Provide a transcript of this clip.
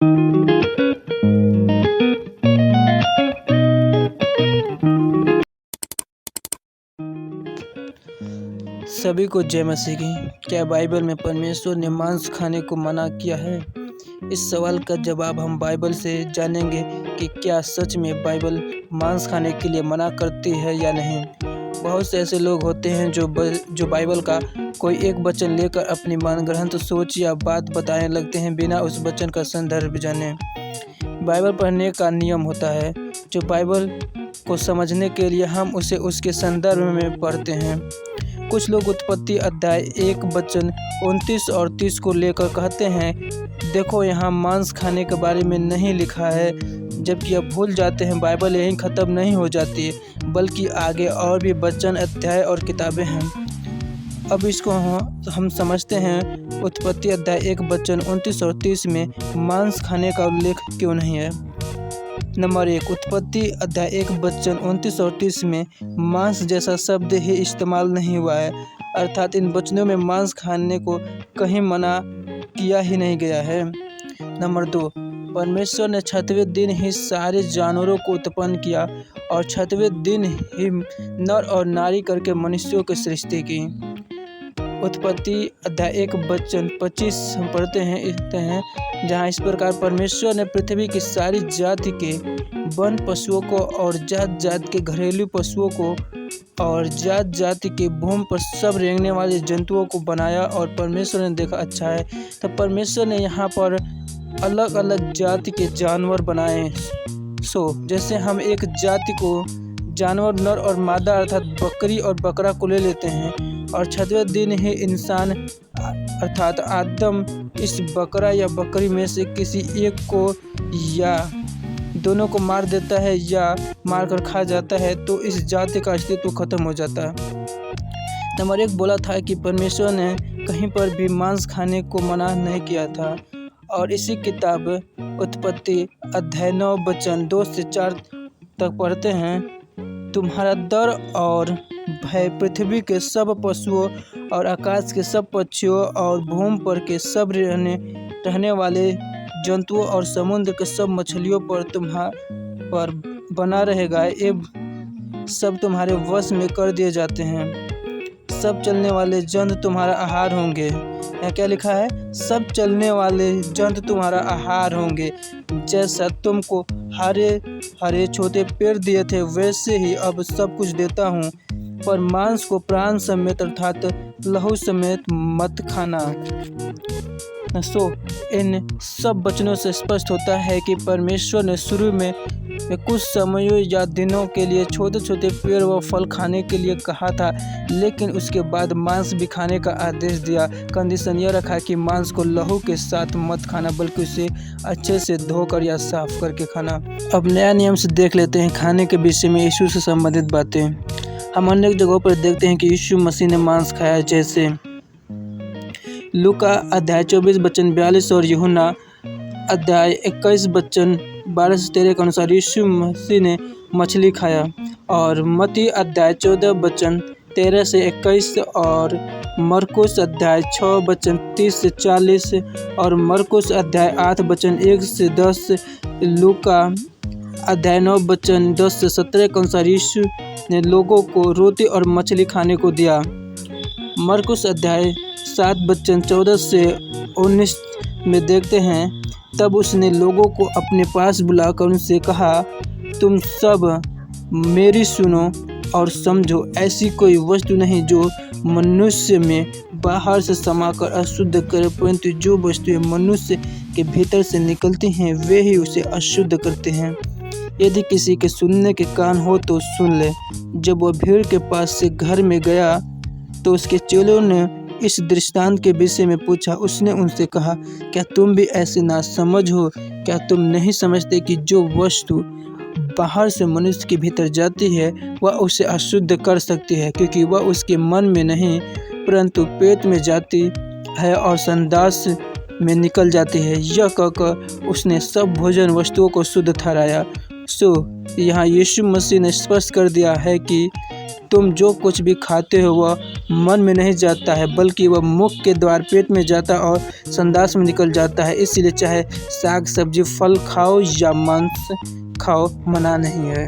सभी को जय मसीह की। क्या बाइबल में परमेश्वर ने मांस खाने को मना किया है? इस सवाल का जवाब हम बाइबल से जानेंगे कि क्या सच में बाइबल मांस खाने के लिए मना करती है या नहीं। बहुत से ऐसे लोग होते हैं जो बाइबल का कोई एक वचन लेकर अपनी मनगढ़ंत सोच या बात बताने लगते हैं बिना उस वचन का संदर्भ जाने। बाइबल पढ़ने का नियम होता है जो बाइबल को समझने के लिए हम उसे उसके संदर्भ में पढ़ते हैं। कुछ लोग उत्पत्ति अध्याय 1 वचन 29 और 30 को लेकर कहते हैं, देखो यहाँ मांस खाने के बारे में नहीं लिखा है, जबकि अब भूल जाते हैं बाइबल यहीं ख़त्म नहीं हो जाती बल्कि आगे और भी वचन, अध्याय और किताबें हैं। अब इसको हम समझते हैं। उत्पत्ति अध्याय 1 वचन 29 और 30 में मांस खाने का उल्लेख क्यों नहीं है। नंबर 1, उत्पत्ति अध्याय 1 वचन 29 और 30 में मांस जैसा शब्द ही इस्तेमाल नहीं हुआ है, अर्थात इन वचनों में मांस खाने को कहीं मना किया ही नहीं गया है। नंबर 2, परमेश्वर ने 6वें दिन ही सारे जानवरों को उत्पन्न किया और 6वें दिन ही नर और नारी करके मनुष्यों की सृष्टि की। उत्पत्ति अध्याय 1 वचन 25 हम पढ़ते हैं जहाँ इस प्रकार परमेश्वर ने पृथ्वी की सारी जाति के वन पशुओं को और जात जात के घरेलू पशुओं को और जात जाति के भूमि पर सब रेंगने वाले जंतुओं को बनाया और परमेश्वर ने देखा अच्छा है। तब परमेश्वर ने यहाँ पर अलग अलग जाति के जानवर बनाए। जैसे हम एक जाति को जानवर नर और मादा अर्थात बकरी और बकरा को ले लेते हैं और 6वें दिन ही इंसान अर्थात आदम इस बकरा या बकरी में से किसी एक को या दोनों को मार देता है या मारकर खा जाता है तो इस जाति का अस्तित्व खत्म हो जाता है। नंबर 1 बोला था कि परमेश्वर ने कहीं पर भी मांस खाने को मना नहीं किया था और इसी किताब उत्पत्ति अध्याय 9 वचन 2 से 4 तक पढ़ते हैं, तुम्हारा डर और भय पृथ्वी के सब पशुओं और आकाश के सब पक्षियों और भूमि पर के सब रहने वाले जंतुओं और समुद्र के सब मछलियों पर बना रहेगा। ये सब तुम्हारे वश में कर दिए जाते हैं। सब चलने वाले जंतु तुम्हारा आहार होंगे। यहाँ क्या लिखा है? सब चलने वाले जंतु तुम्हारा आहार होंगे। जैसा तुमको हरे हरे छोटे पेड़ दिए थे वैसे ही अब सब कुछ देता हूँ, पर मांस को प्राण समेत अर्थात लहू समेत मत खाना। इन सब वचनों से स्पष्ट होता है कि परमेश्वर ने शुरू में कुछ समयों या दिनों के लिए छोटे छोटे पेड़ व फल खाने के लिए कहा था, लेकिन उसके बाद मांस भी खाने का आदेश दिया। कंडीशन यह रखा कि मांस को लहू के साथ मत खाना बल्कि उसे अच्छे से धोकर या साफ करके खाना। अब नया नियम से देख लेते हैं खाने के विषय में यीशु से संबंधित बातें। हम अनेक जगहों पर देखते हैं कि यीशु मसीह ने मांस खाया, जैसे लूका अध्याय 24 वचन 42 और यूहन्ना अध्याय 21 वचन 12 से 13 के अनुसार यीशु मसीह ने मछली खाया और मत्ती अध्याय 14 वचन 13 से 21 और मरकुस अध्याय 6 वचन 30 से 40 और मरकुस अध्याय 8 वचन 1 से 10, लूका अध्याय 9 वचन 10 से 17 के अनुसार यीशु ने लोगों को रोटी और मछली खाने को दिया। मरकुस अध्याय 7 वचन 14 से 19 में देखते हैं, तब उसने लोगों को अपने पास बुलाकर उनसे कहा, तुम सब मेरी सुनो और समझो, ऐसी कोई वस्तु नहीं जो मनुष्य में बाहर से समाकर अशुद्ध करे, परंतु जो वस्तुएं मनुष्य के भीतर से निकलती हैं वे ही उसे अशुद्ध करते हैं। यदि किसी के सुनने के कान हो तो सुन ले। जब वह भीड़ के पास से घर में गया तो उसके चेलों ने इस दृष्टांत के विषय में पूछा। उसने उनसे कहा, क्या तुम भी ऐसे नासमझ हो? क्या तुम नहीं समझते कि जो वस्तु बाहर से मनुष्य के भीतर जाती है वह उसे अशुद्ध कर सकती है, क्योंकि वह उसके मन में नहीं परंतु पेट में जाती है और संदास में निकल जाती है। यह कहकर उसने सब भोजन वस्तुओं को शुद्ध ठहराया। यहाँ यीशु मसीह ने स्पष्ट कर दिया है कि तुम जो कुछ भी खाते हो वह मन में नहीं जाता है, बल्कि वह मुख के द्वार पेट में जाता है और संडास में निकल जाता है। इसलिए चाहे साग सब्जी फल खाओ या मांस खाओ, मना नहीं है।